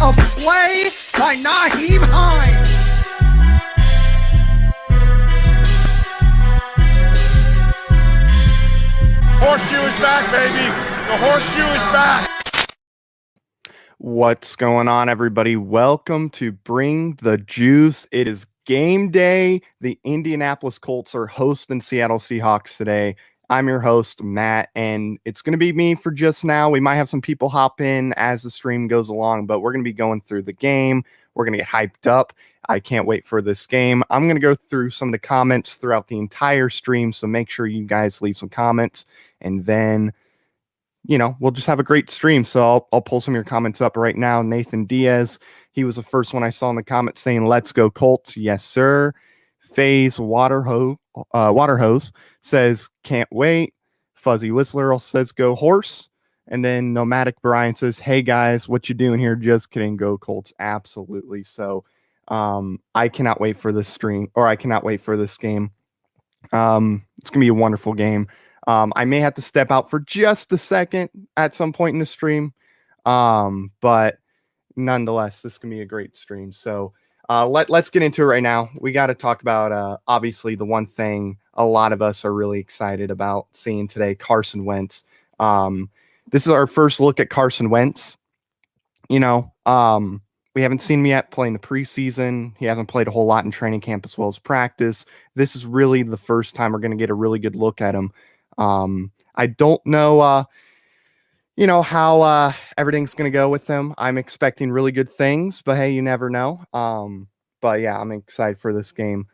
a play by Nyheim Hines. Horseshoe is back, baby. The horseshoe is back. What's going on, everybody? Welcome to Bring the Juice. It is game day. The Indianapolis Colts are hosting Seattle Seahawks today. I'm your host, Matt, and it's going to be me for just now. We might have some people hop in as the stream goes along, but we're going to be going through the game. We're going to get hyped up. I can't wait for this game. I'm going to go through some of the comments throughout the entire stream, so make sure you guys leave some comments, and then we'll just have a great stream. So I'll pull some of your comments up right now. Nathan Diaz, he was the first one I saw in the comments saying, "Let's go Colts." Yes, sir. FaZe Waterhose says, "Can't wait." Fuzzy Whistler also says, "Go Horse." And then Nomadic Brian says, "Hey guys, what you doing here?" Just kidding. Go Colts. Absolutely. So I cannot wait for this stream, or I cannot wait for this game. It's going to be a wonderful game. I may have to step out for just a second at some point in the stream. But nonetheless, this can be a great stream. So let's get into it right now. We got to talk about, obviously, the one thing a lot of us are really excited about seeing today, Carson Wentz. This is our first look at Carson Wentz. We haven't seen him yet play in the preseason. He hasn't played a whole lot in training camp as well as practice. This is really the first time we're going to get a really good look at him. I don't know, how everything's going to go with him. I'm expecting really good things, but hey, you never know. But yeah, I'm excited for this game.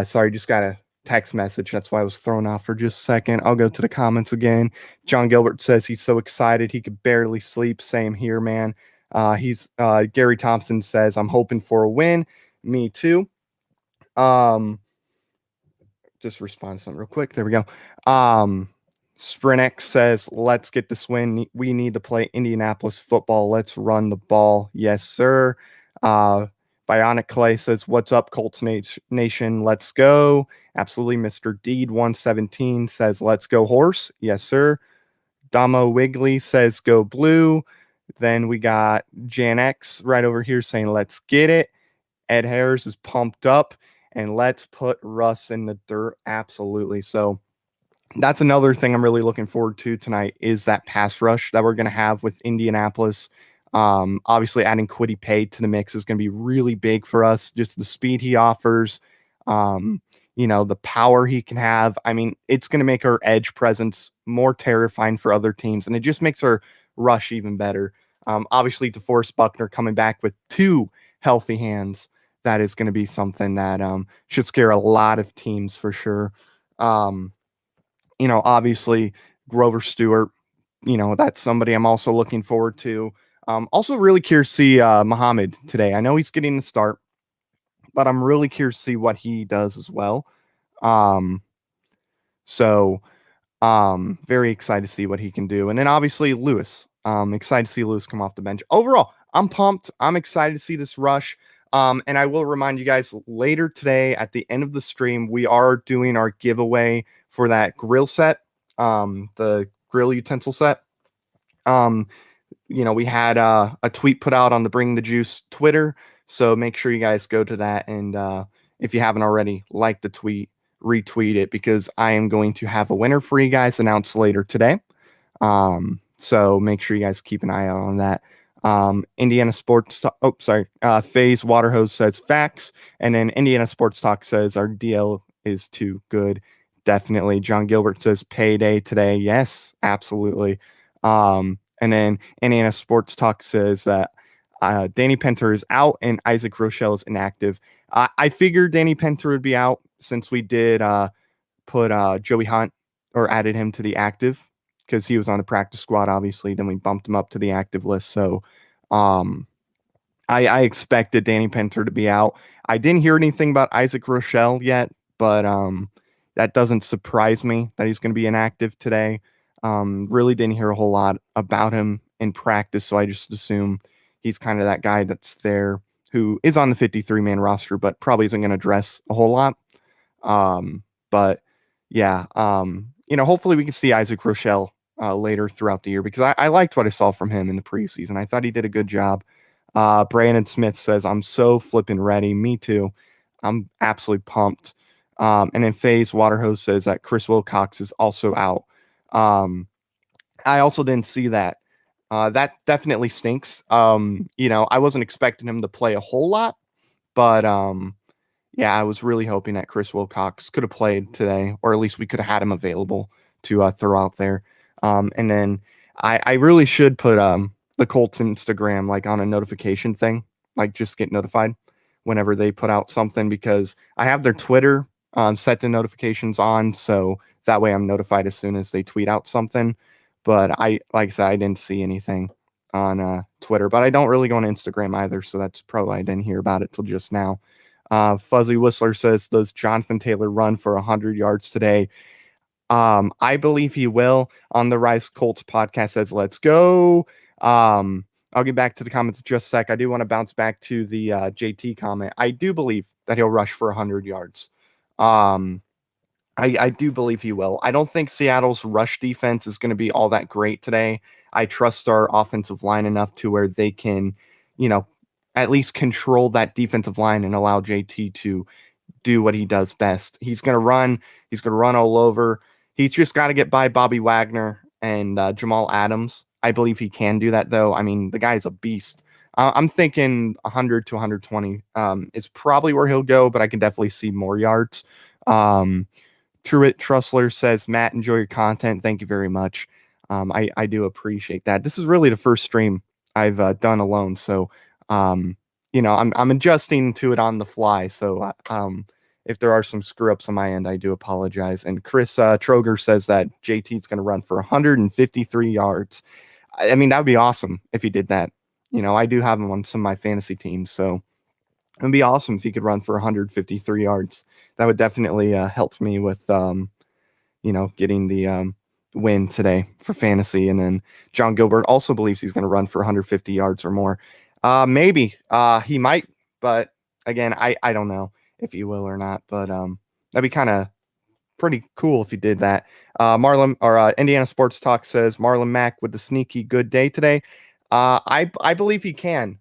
Sorry, just got a text message. That's why I was thrown off for just a second. I'll go to the comments again. John Gilbert says he's so excited he could barely sleep. Same here, man. Gary Thompson says, "I'm hoping for a win." Me too. Just respond to something real quick. There we go. Sprinex says, "Let's get this win. We need to play Indianapolis football. Let's run the ball." Yes, sir. Bionic Clay says, "What's up, Colts Nation? Let's go." Absolutely. Mr. Deed 117 says, "Let's go Horse." Yes, sir. Damo Wiggly says, "Go Blue." Then we got Jan X right over here saying, "Let's get it." Ed Harris is pumped up, and let's put Russ in the dirt. Absolutely. So that's another thing I'm really looking forward to tonight is that pass rush that we're going to have with Indianapolis. Obviously, adding Kwity Paye to the mix is going to be really big for us. Just the speed he offers, the power he can have. I mean, it's going to make our edge presence more terrifying for other teams, and it just makes our rush even better. Obviously, DeForest Buckner coming back with 2 healthy hands. That is going to be something that should scare a lot of teams for sure. Obviously, Grover Stewart, that's somebody I'm also looking forward to. Also really curious to see Muhammad today. I know he's getting the start, but I'm really curious to see what he does as well. Very excited to see what he can do. And then obviously Lewis. Excited to see Lewis come off the bench. Overall, I'm pumped. I'm excited to see this rush. And I will remind you guys later today at the end of the stream, we are doing our giveaway for that grill set, the grill utensil set. We had a tweet put out on the Bring the Juice Twitter. So make sure you guys go to that. And if you haven't already, like the tweet, retweet it, because I am going to have a winner for you guys announced later today. So make sure you guys keep an eye out on that. Indiana Sports FaZe Waterhose says facts, and then Indiana Sports Talk says our DL is too good. Definitely. John Gilbert says payday today. Yes, absolutely. And then Indiana Sports Talk says that Danny Penter is out and Isaac Rochelle is inactive. I figured Danny Penter would be out since we did put Joey Hunt or added him to the active, because he was on the practice squad, obviously. Then we bumped him up to the active list. So I expected Danny Penter to be out. I didn't hear anything about Isaac Rochelle yet, but that doesn't surprise me that he's going to be inactive today. Really didn't hear a whole lot about him in practice, so I just assume he's kind of that guy that's there who is on the 53-man roster, but probably isn't going to dress a whole lot. But yeah, hopefully we can see Isaac Rochelle later throughout the year, because I liked what I saw from him in the preseason. I thought he did a good job. Brandon Smith says, I'm so flipping ready. Me too. I'm absolutely pumped. And then FaZe Waterhose says that Chris Wilcox is also out. I also didn't see that. That definitely stinks. I wasn't expecting him to play a whole lot, but yeah, I was really hoping that Chris Wilcox could have played today, or at least we could have had him available to throw out there. And then I really should put the Colts Instagram like on a notification thing, like just get notified whenever they put out something, because I have their Twitter set the notifications on, so that way I'm notified as soon as they tweet out something. But like I said, I didn't see anything on Twitter, but I don't really go on Instagram either, so that's probably I didn't hear about it till just now. Fuzzy Whistler says, does Jonathan Taylor run for 100 yards today? I believe he will. On the Rise Colts podcast says, let's go. I'll get back to the comments in just a sec. I do want to bounce back to the JT comment. I do believe that he'll rush for 100 yards. I do believe he will. I don't think Seattle's rush defense is going to be all that great today. I trust our offensive line enough to where they can, at least control that defensive line and allow JT to do what he does best. He's going to run. He's going to run all over. He's just got to get by Bobby Wagner and Jamal Adams. I believe he can do that, though. I mean, the guy's a beast. I'm thinking 100 to 120 is probably where he'll go, but I can definitely see more yards. Truett Trussler says, Matt, enjoy your content. Thank you very much. I do appreciate that. This is really the first stream I've done alone, so I'm adjusting to it on the fly. So if there are some screw ups on my end, I do apologize. And Chris Troger says that JT's going to run for 153 yards. I mean, that would be awesome if he did that. I do have him on some of my fantasy teams, so it would be awesome if he could run for 153 yards. That would definitely help me with, getting the win today for fantasy. And then John Gilbert also believes he's going to run for 150 yards or more. Maybe he might, but again, I don't know if he will or not. But that'd be kind of pretty cool if he did that. Marlon or Indiana Sports Talk says Marlon Mack with the sneaky good day today. I believe he can.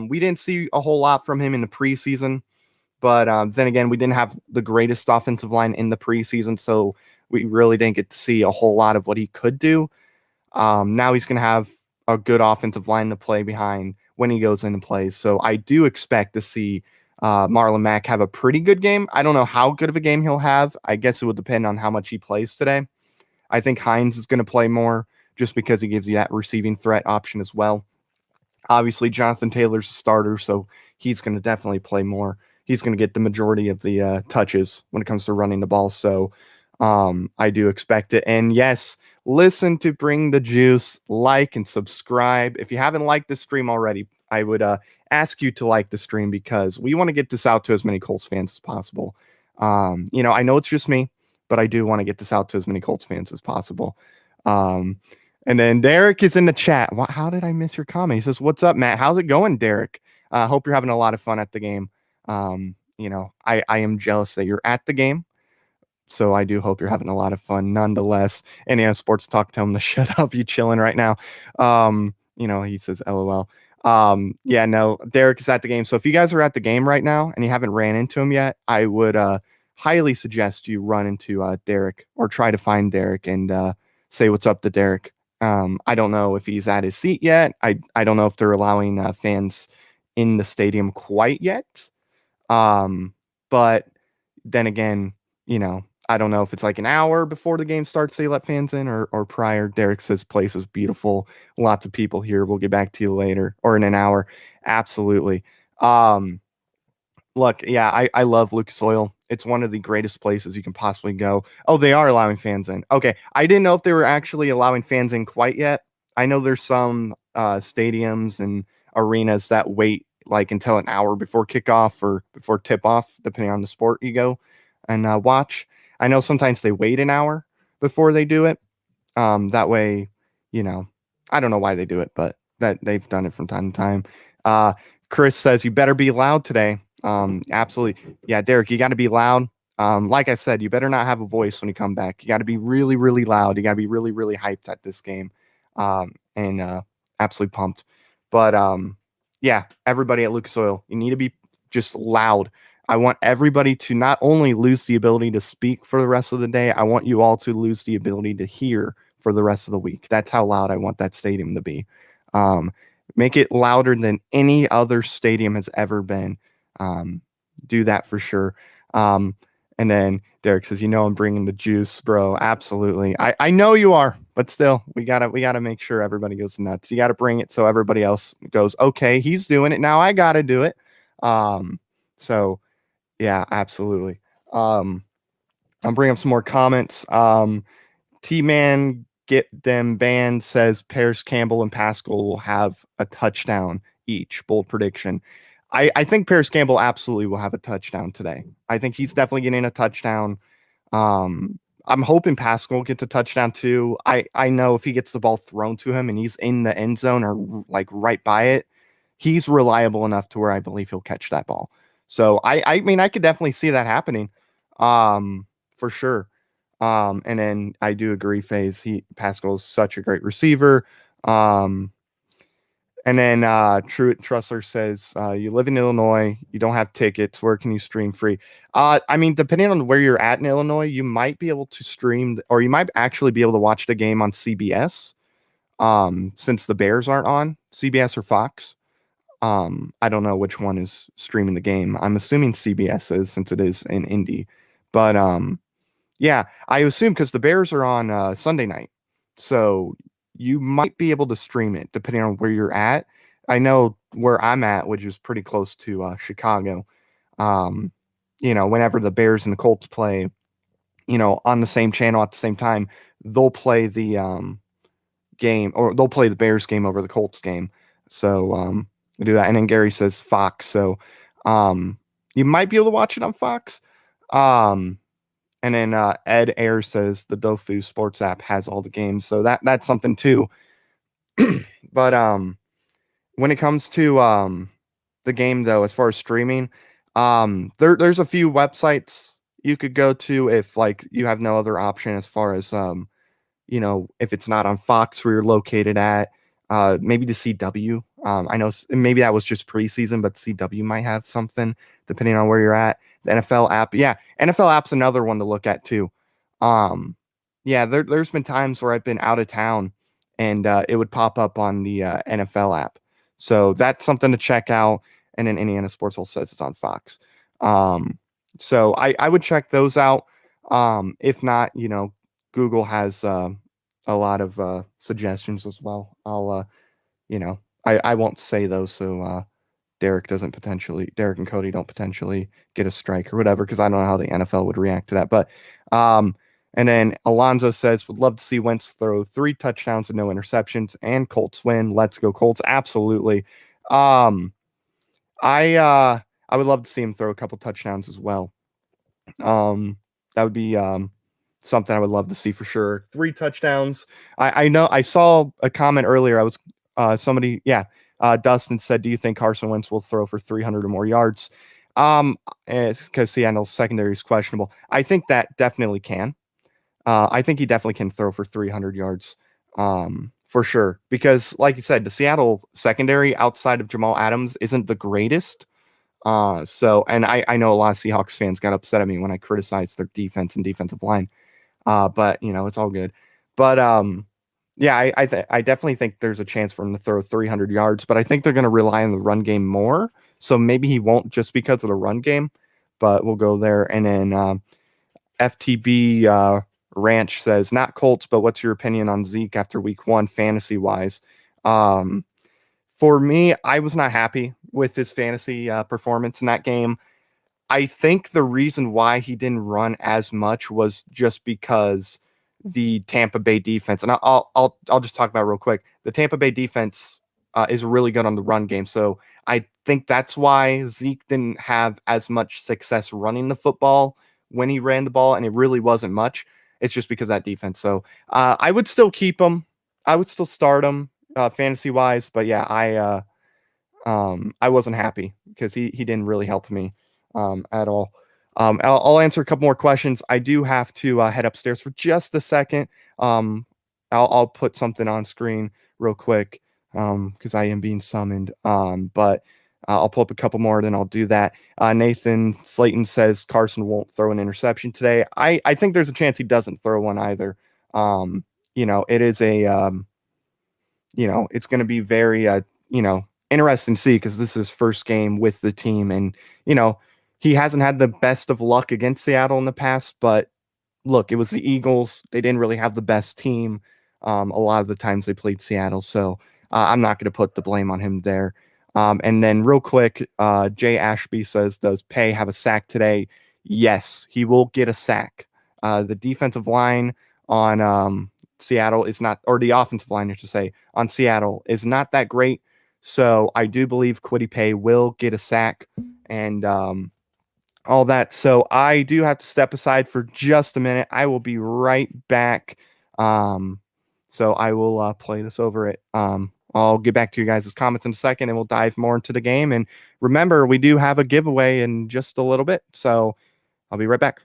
We didn't see a whole lot from him in the preseason, but then again, we didn't have the greatest offensive line in the preseason, so we really didn't get to see a whole lot of what he could do. Now he's going to have a good offensive line to play behind when he goes into plays. So I do expect to see Marlon Mack have a pretty good game. I don't know how good of a game he'll have. I guess it will depend on how much he plays today. I think Hines is going to play more just because he gives you that receiving threat option as well. Obviously, Jonathan Taylor's a starter, so he's going to definitely play more. He's going to get the majority of the touches when it comes to running the ball. So I do expect it. And yes, listen to Bring the Juice, like and subscribe. If you haven't liked the stream already, I would ask you to like the stream because we want to get this out to as many Colts fans as possible. I know it's just me, but I do want to get this out to as many Colts fans as possible. And then Derek is in the chat. How did I miss your comment? He says, what's up, Matt? How's it going, Derek? Hope you're having a lot of fun at the game. I am jealous that you're at the game. So I do hope you're having a lot of fun nonetheless. Indiana Sports Talk, tell him to shut up. You chilling right now. He says, LOL. Derek is at the game. So if you guys are at the game right now and you haven't ran into him yet, I would highly suggest you run into Derek or try to find Derek and say what's up to Derek. I don't know if he's at his seat yet. I don't know if they're allowing fans in the stadium quite yet. But then again, I don't know if it's like an hour before the game starts, they let fans in or prior. Derek says place is beautiful. Lots of people here. We'll get back to you later or in an hour. Absolutely. Look, yeah, I love Lucas Oil. It's one of the greatest places you can possibly go. Oh, they are allowing fans in. Okay. I didn't know if they were actually allowing fans in quite yet. I know there's some stadiums and arenas that wait like until an hour before kickoff or before tip off, depending on the sport you go and watch. I know sometimes they wait an hour before they do it. That way, I don't know why they do it, but that they've done it from time to time. Chris says, you better be loud today. Absolutely. Yeah, Derek, you got to be loud. Like I said, you better not have a voice when you come back. You got to be really, really loud. You got to be really, really hyped at this game. And absolutely pumped. But yeah, everybody at Lucas Oil, you need to be just loud. I want everybody to not only lose the ability to speak for the rest of the day, I want you all to lose the ability to hear for the rest of the week. That's how loud I want that stadium to be. Make it louder than any other stadium has ever been. Do that for sure. And then Derek says, I'm bringing the juice, bro. Absolutely. I know you are, but still, we gotta make sure everybody goes nuts. You gotta bring it so everybody else goes, okay, he's doing it now. I gotta do it. So yeah, absolutely. I'm bringing up some more comments. T-Man Get Them Band says Paris Campbell and Pascal will have a touchdown each. Bold prediction. I think Paris Campbell absolutely will have a touchdown today. I think he's definitely getting a touchdown. I'm hoping Pascal gets a touchdown too. I know if he gets the ball thrown to him and he's in the end zone or like right by it, he's reliable enough to where I believe he'll catch that ball. So I mean, I could definitely see that happening, for sure. And then I do agree, FaZe. Pascal is such a great receiver. And then Truett Trussler says, you live in Illinois, you don't have tickets. Where can you stream free? I mean, depending on where you're at in Illinois, you might be able to stream, or you might actually be able to watch the game on CBS, since the Bears aren't on CBS or Fox. I don't know which one is streaming the game. I'm assuming CBS is, since it is in Indy. But yeah, I assume because the Bears are on Sunday night. So you might be able to stream it depending on where you're at. I know where I'm at, which is pretty close to Chicago. Whenever the Bears and the Colts play, on the same channel at the same time, they'll play the game, or they'll play the Bears game over the Colts game. So we do that. And then Gary says Fox. So you might be able to watch it on Fox. And then Ed Ayers says the Dofu Sports app has all the games, so that's something too. But when it comes to the game, though, as far as streaming, there's a few websites you could go to if like you have no other option as far as if it's not on Fox where you're located at. Maybe the CW. I know maybe that was just preseason, but CW might have something depending on where you're at. The NFL app. Yeah, NFL app's another one to look at too. Yeah, there's been times where I've been out of town and it would pop up on the NFL app. So that's something to check out. And then Indiana Sports Hole says it's on Fox. So I would check those out. If not, Google has a lot of suggestions as well. I'll I won't say those so Derek and Cody don't potentially get a strike or whatever, because I don't know how the NFL would react to that. But and then Alonzo says, would love to see Wentz throw 3 touchdowns and no interceptions and Colts win. Let's go Colts. Absolutely. I would love to see him throw a couple touchdowns as well. That would be something I would love to see for sure. 3 touchdowns. I know I saw a comment earlier. I was Dustin said, do you think Carson Wentz will throw for 300 or more yards? It's because Seattle's secondary is questionable. I think that definitely can. I think he definitely can throw for 300 yards for sure. Because like you said, the Seattle secondary outside of Jamal Adams isn't the greatest. And I know a lot of Seahawks fans got upset at me when I criticized their defense and defensive line. But it's all good. But yeah, I definitely think there's a chance for him to throw 300 yards, but I think they're going to rely on the run game more. So maybe he won't just because of the run game, but we'll go there. And then FTB Ranch says, not Colts, but what's your opinion on Zeke after week 1 fantasy wise? For me, I was not happy with his fantasy performance in that game. I think the reason why he didn't run as much was just because the Tampa Bay defense, and I'll just talk about it real quick. The Tampa Bay defense is really good on the run game, so I think that's why Zeke didn't have as much success running the football when he ran the ball, and it really wasn't much. It's just because of that defense. So I would still keep him. I would still start him fantasy wise, but yeah, I wasn't happy because he didn't really help me at all. I'll answer a couple more questions. I do have to head upstairs for just a second. I'll put something on screen real quick. because I am being summoned. But I'll pull up a couple more, then I'll do that. Nathan Slayton says Carson won't throw an interception today. I think there's a chance he doesn't throw one either. It is it's going to be very, interesting to see because this is his first game with the team. And, he hasn't had the best of luck against Seattle in the past, but look, it was the Eagles. They didn't really have the best team a lot of the times they played Seattle. So I'm not going to put the blame on him there. And then real quick, Jay Ashby says, does Pay have a sack today? Yes, he will get a sack. The defensive line on Seattle is not, or the offensive line, I should say, on Seattle is not that great. So I do believe Kwity Paye will get a sack and all that. So I do have to step aside for just a minute. I will be right back. So I will play this over it. I'll get back to you guys' comments in a second and we'll dive more into the game. And remember, we do have a giveaway in just a little bit. So I'll be right back.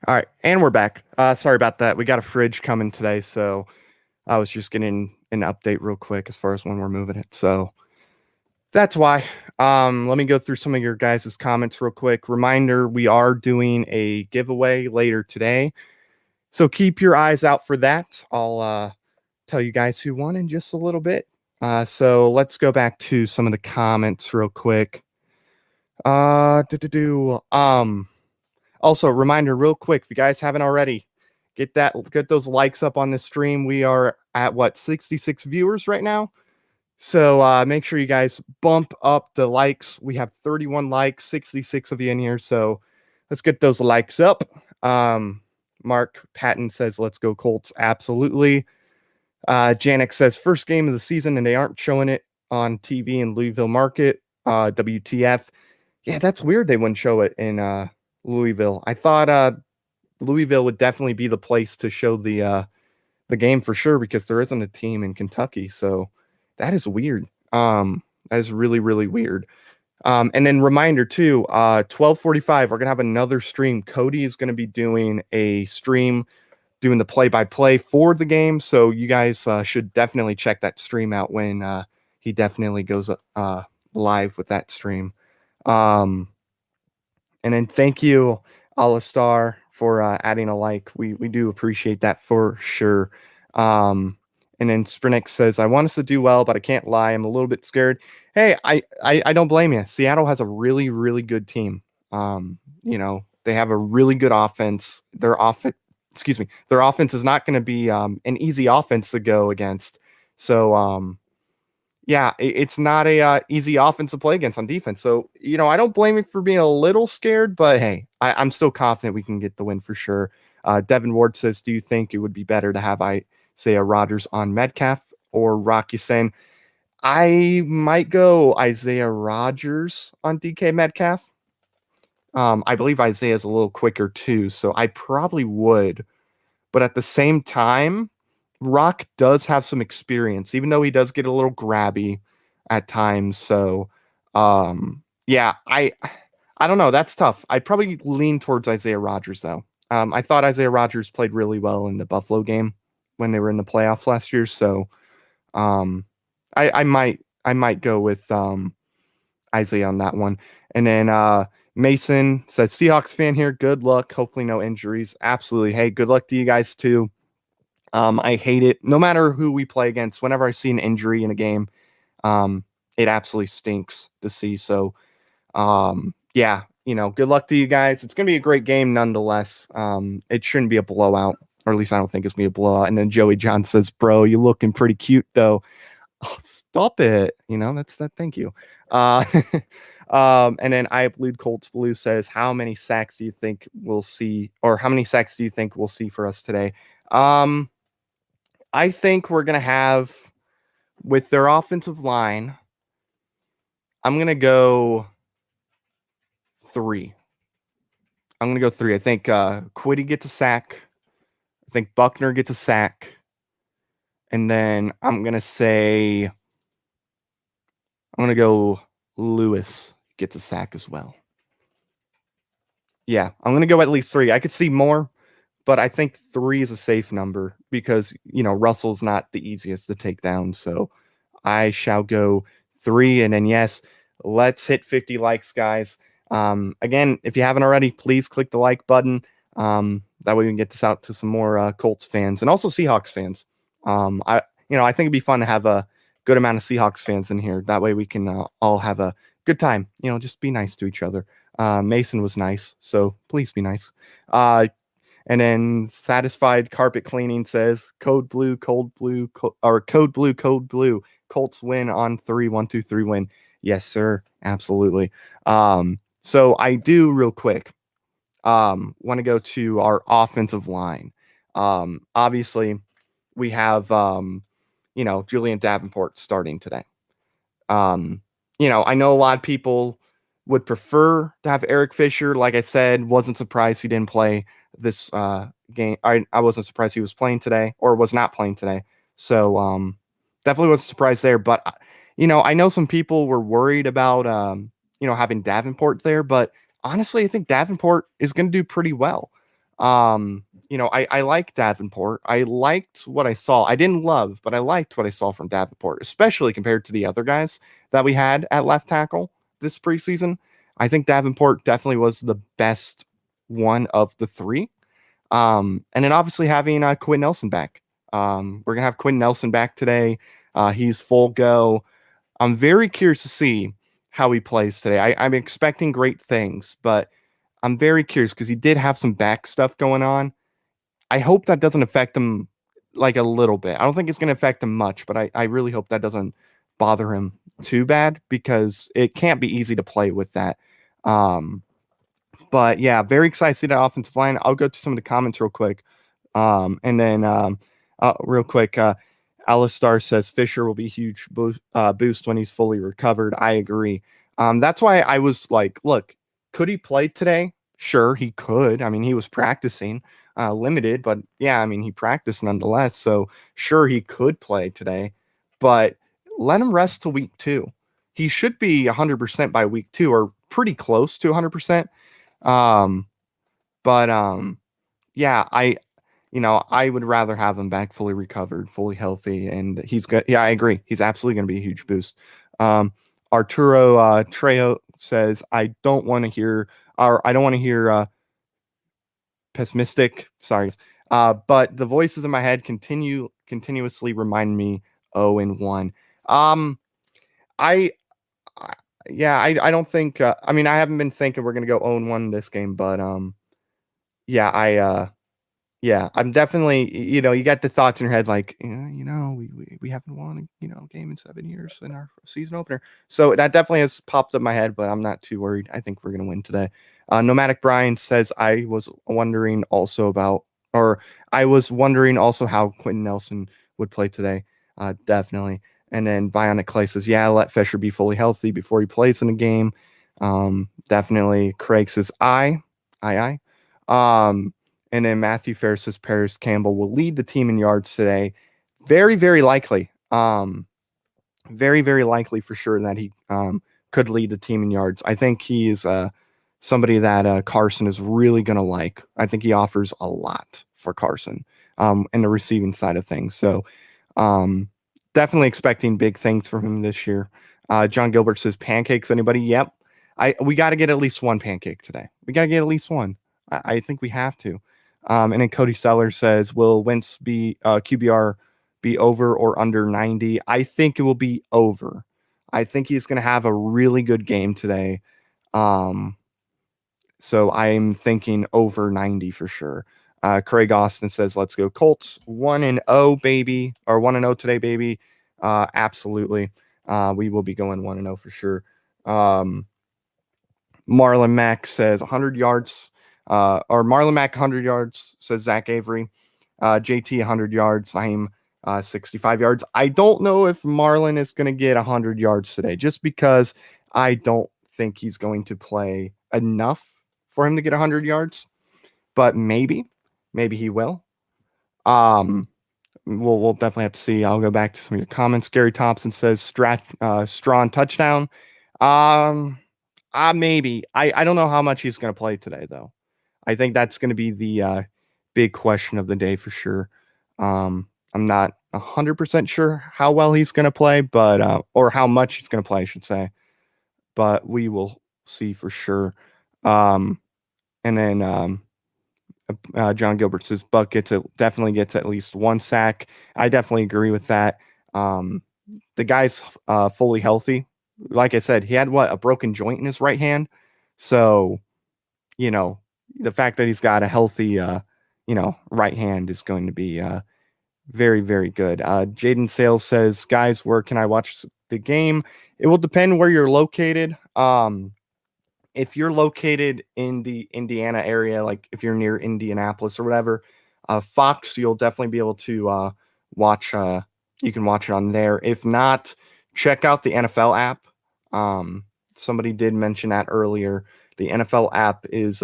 All right, and we're back. Sorry about that. We got a fridge coming today, so I was just getting an update real quick as far as when we're moving it. So that's why. Let me go through some of your guys' comments real quick. Reminder, we are doing a giveaway later today. So keep your eyes out for that. I'll tell you guys who won in just a little bit. So let's go back to some of the comments real quick. Also, reminder real quick, if you guys haven't already, get those likes up on this stream. We are at 66 viewers right now. So make sure you guys bump up the likes. We have 31 likes, 66 of you in here. So let's get those likes up. Mark Patton says, let's go Colts. Absolutely. Janik says, first game of the season and they aren't showing it on TV in Louisville market. WTF. Yeah, that's weird. They wouldn't show it in Louisville. I thought Louisville would definitely be the place to show the game for sure because there isn't a team in Kentucky. So that is weird. That is really, really weird. And then reminder too, 12:45, we're gonna have another stream. Cody is gonna be doing a stream doing the play-by-play for the game. So you guys should definitely check that stream out when he definitely goes live with that stream. And then thank you, Alistar, for adding a like. We do appreciate that for sure. And then Sprinix says, I want us to do well, but I can't lie. I'm a little bit scared. Hey, I don't blame you. Seattle has a really, really good team. They have a really good offense. Their offense is not going to be an easy offense to go against. So, it's not a easy offense to play against on defense. So, I don't blame you for being a little scared, but hey, I'm still confident we can get the win for sure. Devin Ward says, do you think it would be better to have Isaiah Rodgers on Metcalf or Rocky Sen? I might go Isaiah Rodgers on DK Metcalf. I believe Isaiah is a little quicker too, so I probably would. But at the same time, Rock does have some experience, even though he does get a little grabby at times. So, I don't know. That's tough. I'd probably lean towards Isaiah Rodgers, though. I thought Isaiah Rodgers played really well in the Buffalo game when they were in the playoffs last year. So, I might go with Isaiah on that one. And then Mason says, Seahawks fan here. Good luck. Hopefully no injuries. Absolutely. Hey, good luck to you guys too. I hate it. No matter who we play against, whenever I see an injury in a game, it absolutely stinks to see. So, yeah, good luck to you guys. It's going to be a great game nonetheless. It shouldn't be a blowout, or at least I don't think it's going to be a blowout. And then Joey John says, bro, you looking pretty cute though. Oh, stop it. That's that. Thank you. And then I Blued Colts Blue says, how many sacks do you think we'll see, or how many sacks do you think we'll see for us today? I think we're going to have, with their offensive line, I'm going to go 3. I think Quiddy gets a sack. I think Buckner gets a sack. And then I'm going to go Lewis gets a sack as well. Yeah, I'm going to go at least 3. I could see more, but I think 3 is a safe number because, Russell's not the easiest to take down. So I shall go 3. And then, yes, let's hit 50 likes, guys. Again, if you haven't already, please click the like button. That way we can get this out to some more Colts fans and also Seahawks fans. I think it'd be fun to have a good amount of Seahawks fans in here. That way we can all have a good time. Just be nice to each other. Mason was nice, so please be nice. And then Satisfied Carpet Cleaning says, code blue, code blue. Colts win on 3, 1, 2, 3 win. Yes, sir. Absolutely. So I do real quick want to go to our offensive line. Obviously, we have, Julian Davenport starting today. I know a lot of people would prefer to have Eric Fisher. Like I said, wasn't surprised he didn't play this game. I wasn't surprised he was playing today or was not playing today. So definitely wasn't surprised there. But, I know some people were worried about, having Davenport there. But honestly, I think Davenport is going to do pretty well. I like Davenport. I liked what I saw. I didn't love, but I liked what I saw from Davenport, especially compared to the other guys that we had at left tackle this preseason. I think Davenport definitely was the best one of the 3. And then obviously having Quinn Nelson back. We're going to have Quinn Nelson back today. He's full go. I'm very curious to see how he plays today. I'm expecting great things, but I'm very curious because he did have some back stuff going on. I hope that doesn't affect him like a little bit. I don't think it's going to affect him much, but I really hope that doesn't bother him too bad because it can't be easy to play with that. But yeah, very excited to see that offensive line. I'll go to some of the comments real quick. And then real quick, Alistar says Fisher will be a huge boost when he's fully recovered. I agree. That's why I was like, look, could he play today? Sure, he could. I mean, he was practicing limited, but yeah, I mean, he practiced nonetheless. So sure, he could play today, but let him rest till week 2. He should be 100% by week 2 or pretty close to 100%. Yeah, I would rather have him back fully recovered, fully healthy, and he's good. Yeah, I agree. He's absolutely going to be a huge boost. Arturo Trejo says, I don't want to hear pessimistic. Sorry. But the voices in my head continuously remind me 0-1. I don't think, I haven't been thinking we're going to go 0-1 this game, but, I'm definitely, you got the thoughts in your head, like, we haven't won, a game in 7 years in our season opener. So that definitely has popped up in my head, but I'm not too worried. I think we're going to win today. Nomadic Brian says, I was wondering also how Quentin Nelson would play today. Definitely. And then Bionic Clay says, yeah, let Fisher be fully healthy before he plays in a game. Definitely. Craig says, aye. And then Matthew Ferris says Paris Campbell will lead the team in yards today. Very, very likely. Very, very likely for sure that he could lead the team in yards. I think he is somebody that Carson is really going to like. I think he offers a lot for Carson in the receiving side of things. So definitely expecting big things from him this year. John Gilbert says, pancakes, anybody? Yep. We got to get at least one pancake today. We got to get at least one. I think we have to. And then Cody Seller says, will Wentz be QBR be over or under 90? I think it will be over. I think he's going to have a really good game today. So I'm thinking over 90 for sure. Craig Austin says, let's go Colts 1-0, baby, or 1-0 today, baby. Absolutely. We will be going 1-0 for sure. Marlon Mack says 100 yards, or Marlon Mack 100 yards, says Zach Avery. JT 100 yards, Naheem 65 yards. I don't know if Marlon is going to get 100 yards today, just because I don't think he's going to play enough for him to get 100 yards, but maybe he will. We'll definitely have to see. I'll go back to some of your comments. Gary Thompson says Strawn touchdown. Maybe. I don't know how much he's going to play today, though. I think that's going to be the big question of the day for sure. I'm not 100% sure how well he's going to play, but or how much he's going to play, I should say. But we will see for sure. And then John Gilbert says Buck definitely gets at least one sack. I definitely agree with that. The guy's fully healthy. Like I said, he had a broken joint in his right hand. So, the fact that he's got a healthy, right hand is going to be very, very good. Jaden Sales says, guys, where can I watch the game? It will depend where you're located. If you're located in the Indiana area, like if you're near Indianapolis or whatever, Fox, you'll definitely be able to watch. You can watch it on there. If not, check out the NFL app. Somebody did mention that earlier. The NFL app is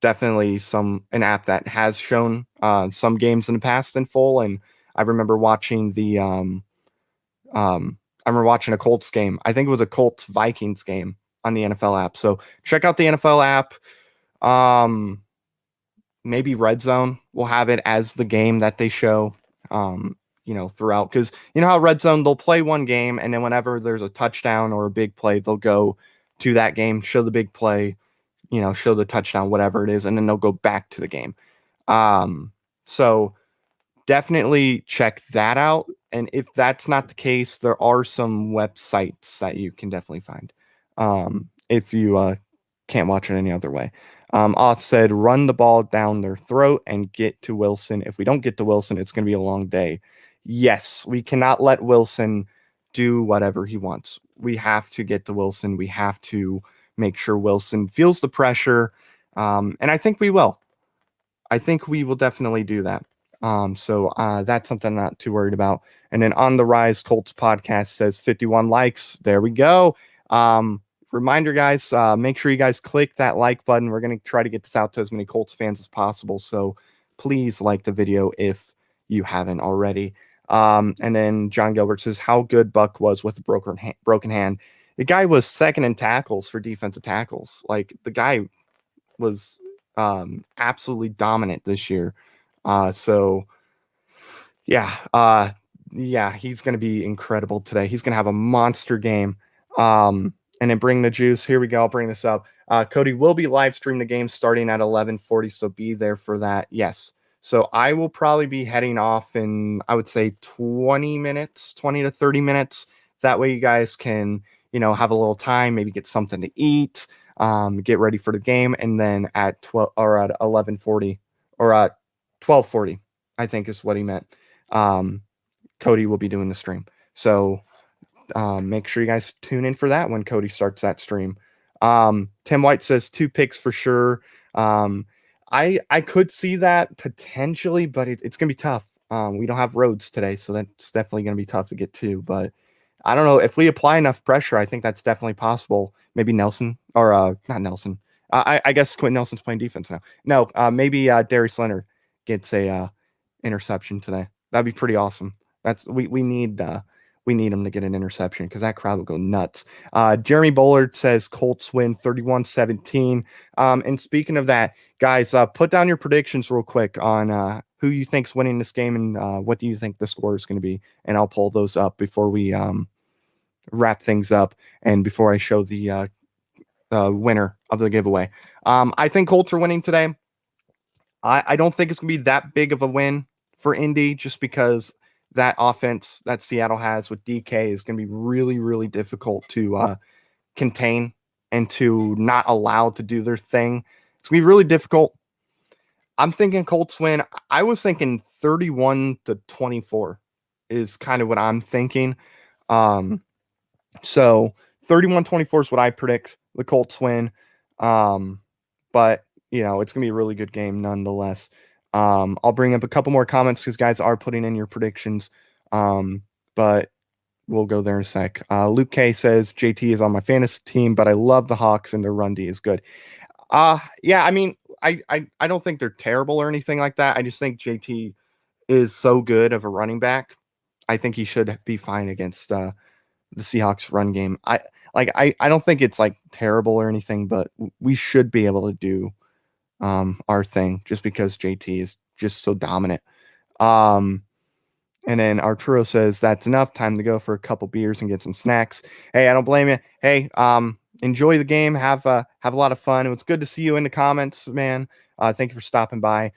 definitely an app that has shown some games in the past in full. And I remember watching a Colts game. I think it was a Colts Vikings game on the NFL app. So check out the NFL app. Maybe Red Zone will have it as the game that they show, throughout. Because you know how Red Zone, they'll play one game, and then whenever there's a touchdown or a big play, they'll go to that game, show the big play, show the touchdown, whatever it is, and then they'll go back to the game. So definitely check that out. And if that's not the case, there are some websites that you can definitely find. If you can't watch it any other way. Oth said, run the ball down their throat and get to Wilson. If we don't get to Wilson, it's going to be a long day. Yes, we cannot let Wilson do whatever he wants. We have to get to Wilson. We have to make sure Wilson feels the pressure. And I think we will. I think we will definitely do that. So that's something I'm not too worried about. And then On the Rise Colts podcast says 51 likes. There we go. Reminder, guys, make sure you guys click that like button. We're going to try to get this out to as many Colts fans as possible. So please like the video if you haven't already. And then John Gilbert says how good Buck was with a broken hand. The guy was second in tackles for defensive tackles. Like, the guy was absolutely dominant this year. So yeah, he's going to be incredible today. He's going to have a monster game. And then bring the juice. Here we go. I'll bring this up. Cody will be live streaming the game starting at 11:40, so be there for that. Yes. So I will probably be heading off in, I would say, 20 to 30 minutes. That way you guys can, have a little time, maybe get something to eat, get ready for the game, and then at 12 or at 11:40 or at 12:40, I think is what he meant. Cody will be doing the stream. So make sure you guys tune in for that when Cody starts that stream. Tim White says 2 picks for sure. I could see that potentially, but it's going to be tough. We don't have roads today, so that's definitely going to be tough to get to. But I don't know. If we apply enough pressure, I think that's definitely possible. Maybe Nelson, or not Nelson. I guess Quentin Nelson's playing defense now. No, maybe Darius Leonard gets a interception today. That'd be pretty awesome. We need him to get an interception because that crowd will go nuts. Jeremy Bullard says Colts win 31-17. And speaking of that, guys, put down your predictions real quick on who you think's winning this game and what do you think the score is going to be. And I'll pull those up before we wrap things up and before I show the winner of the giveaway. I think Colts are winning today. I don't think it's going to be that big of a win for Indy just because that offense that Seattle has with DK is going to be really, really difficult to contain and to not allow to do their thing. It's going to be really difficult. I'm thinking Colts win. I was thinking 31-24 is kind of what I'm thinking. So 31-24 is what I predict the Colts win. But it's going to be a really good game nonetheless. I'll bring up a couple more comments because guys are putting in your predictions. But we'll go there in a sec. Luke K says JT is on my fantasy team, but I love the Hawks and their run D is good. Yeah, I mean, I don't think they're terrible or anything like that. I just think JT is so good of a running back. I think he should be fine against the Seahawks run game. I don't think it's like terrible or anything, but we should be able to do our thing just because JT is just so dominant. And then Arturo says that's enough. Time to go for a couple beers and get some snacks. Hey, I don't blame you. Hey, enjoy the game. Have a lot of fun. It was good to see you in the comments, man. Thank you for stopping by.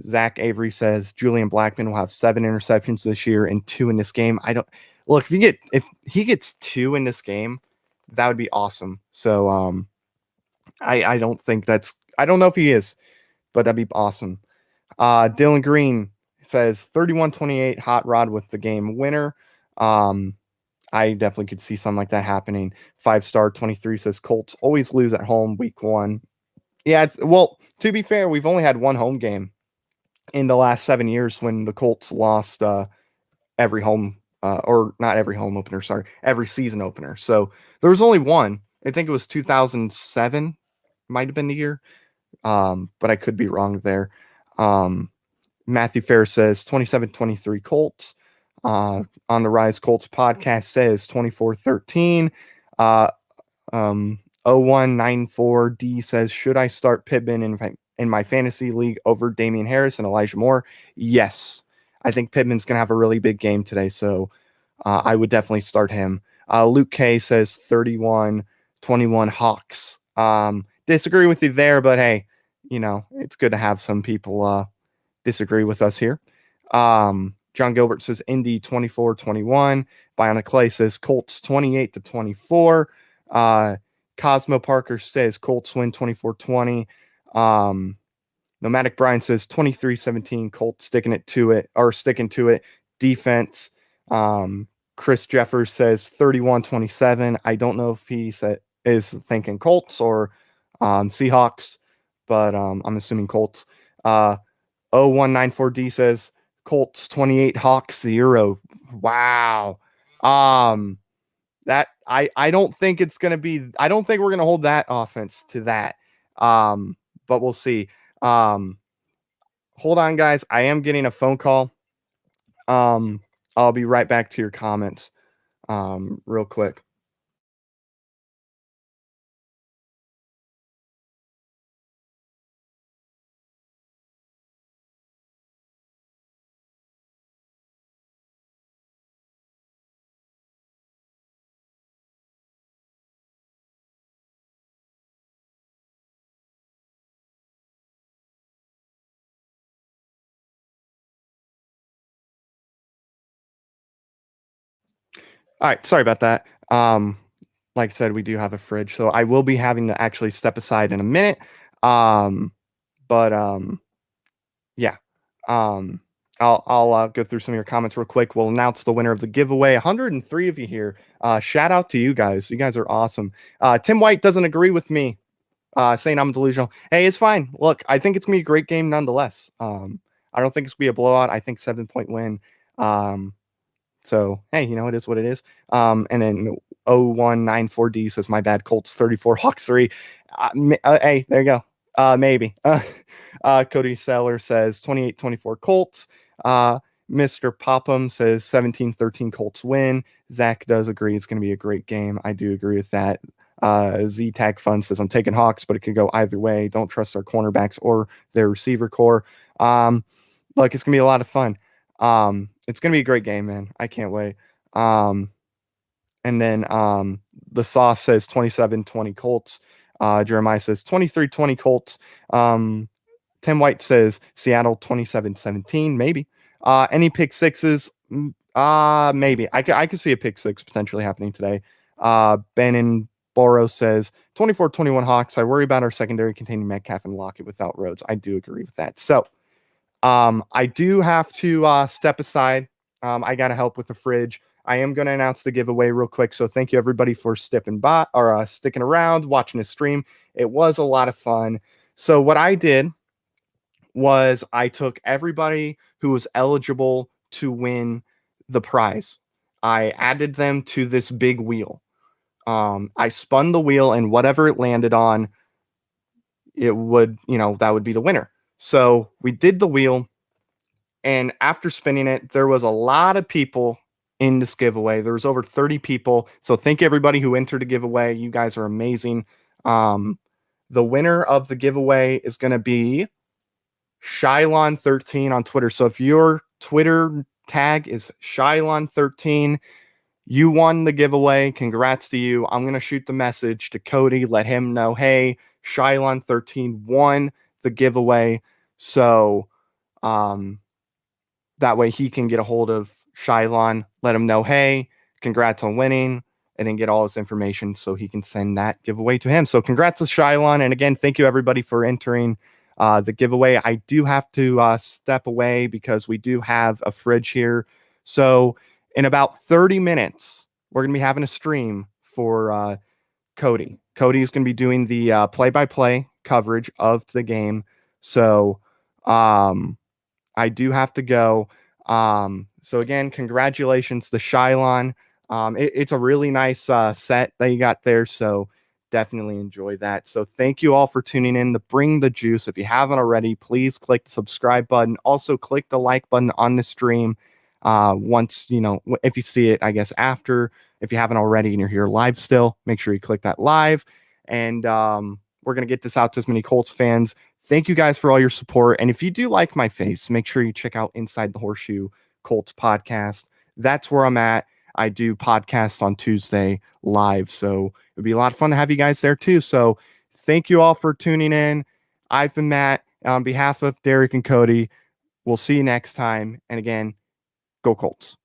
Zach Avery says Julian Blackmon will have 7 interceptions this year and 2 in this game. I don't look if he gets 2 in this game, that would be awesome. So I don't think I don't know if he is, but that'd be awesome. Dylan Green says 31-28 Hot Rod with the game winner. I definitely could see something like that happening. 5-star 23 says Colts always lose at home week 1. Yeah, to be fair, we've only had one home game in the last 7 years when the Colts lost every home or not every home opener, sorry, every season opener. So there was only one. I think it was 2007 might have been the year. But I could be wrong there. Matthew Fair says 27-23 Colts. On the Rise Colts podcast says 24-13. 0194D says, should I start Pittman in my fantasy league over Damian Harris and Elijah Moore? Yes. I think Pittman's going to have a really big game today, so I would definitely start him. Luke K says 31-21 Hawks. Disagree with you there, but hey, it's good to have some people disagree with us here. John Gilbert says Indy 24-21. Bionic Clay says Colts 28-24. Cosmo Parker says Colts win 24-20. Nomadic Brian says 23-17. Colts sticking to it. Defense. Chris Jeffers says 31-27. I don't know if he is thinking Colts or Seahawks, but I'm assuming Colts. 0194D says Colts 28, Hawks 0. Wow. That I don't think it's gonna be. I don't think we're gonna hold that offense to that. But we'll see. Hold on, guys. I am getting a phone call. I'll be right back to your comments. Real quick. All right, sorry about that. Like I said, we do have a fridge, so I will be having to actually step aside in a minute. Yeah. I'll go through some of your comments real quick. We'll announce the winner of the giveaway. 103 of you here. Shout out to you guys. You guys are awesome. Tim White doesn't agree with me, saying I'm delusional. Hey, it's fine. Look, I think it's gonna be a great game nonetheless. I don't think it's gonna be a blowout. I think 7-point win. So, hey, it is what it is. And then 0194D says, my bad, Colts 34, Hawks 3. Hey, there you go. Maybe. Cody Seller says 28-24 Colts. Mr. Popham says 17-13 Colts win. Zach does agree it's going to be a great game. I do agree with that. Z-Tag Fun says, I'm taking Hawks, but it could go either way. Don't trust our cornerbacks or their receiver core. Look, it's going to be a lot of fun. It's going to be a great game, man. I can't wait. And then the sauce says 27-20 Colts. Jeremiah says 23-20 Colts. Tim White says Seattle 27-17, maybe. Any pick sixes? Maybe. I could see a pick six potentially happening today. Ben and Boro says 24-21 Hawks. I worry about our secondary containing Metcalf and Lockett without Rhodes. I do agree with that. So I do have to step aside. I got to help with the fridge. I am going to announce the giveaway real quick. So thank you everybody for sticking around, watching the stream. It was a lot of fun. So what I did was I took everybody who was eligible to win the prize. I added them to this big wheel. I spun the wheel, and whatever it landed on, it would, that would be the winner. So we did the wheel, and after spinning it, there was a lot of people in this giveaway. There was over 30 people. So thank everybody who entered the giveaway. You guys are amazing. The winner of the giveaway is going to be Shylon13 on Twitter. So if your Twitter tag is Shylon13, you won the giveaway. Congrats to you. I'm going to shoot the message to Cody, let him know, hey, Shylon13 won the giveaway. So that way he can get a hold of Shylon, let him know, hey, congrats on winning, and then get all his information so he can send that giveaway to him. So congrats to Shylon. And again, thank you everybody for entering the giveaway. I do have to step away because we do have a fridge here. So in about 30 minutes, we're going to be having a stream for Cody. Cody is going to be doing the play-by-play coverage of the game. So I do have to go. So again, congratulations to Shylon. It's a really nice set that you got there. So definitely enjoy that. So thank you all for tuning in to Bring the Juice. If you haven't already, please click the subscribe button. Also click the like button on the stream. Once, if you see it, I guess after, if you haven't already and you're here live still, make sure you click that live. And we're going to get this out to as many Colts fans. Thank you guys for all your support. And if you do like my face, make sure you check out Inside the Horseshoe Colts podcast. That's where I'm at. I do podcasts on Tuesday live. So it would be a lot of fun to have you guys there too. So thank you all for tuning in. I've been Matt. On behalf of Derek and Cody, we'll see you next time. And again, go Colts.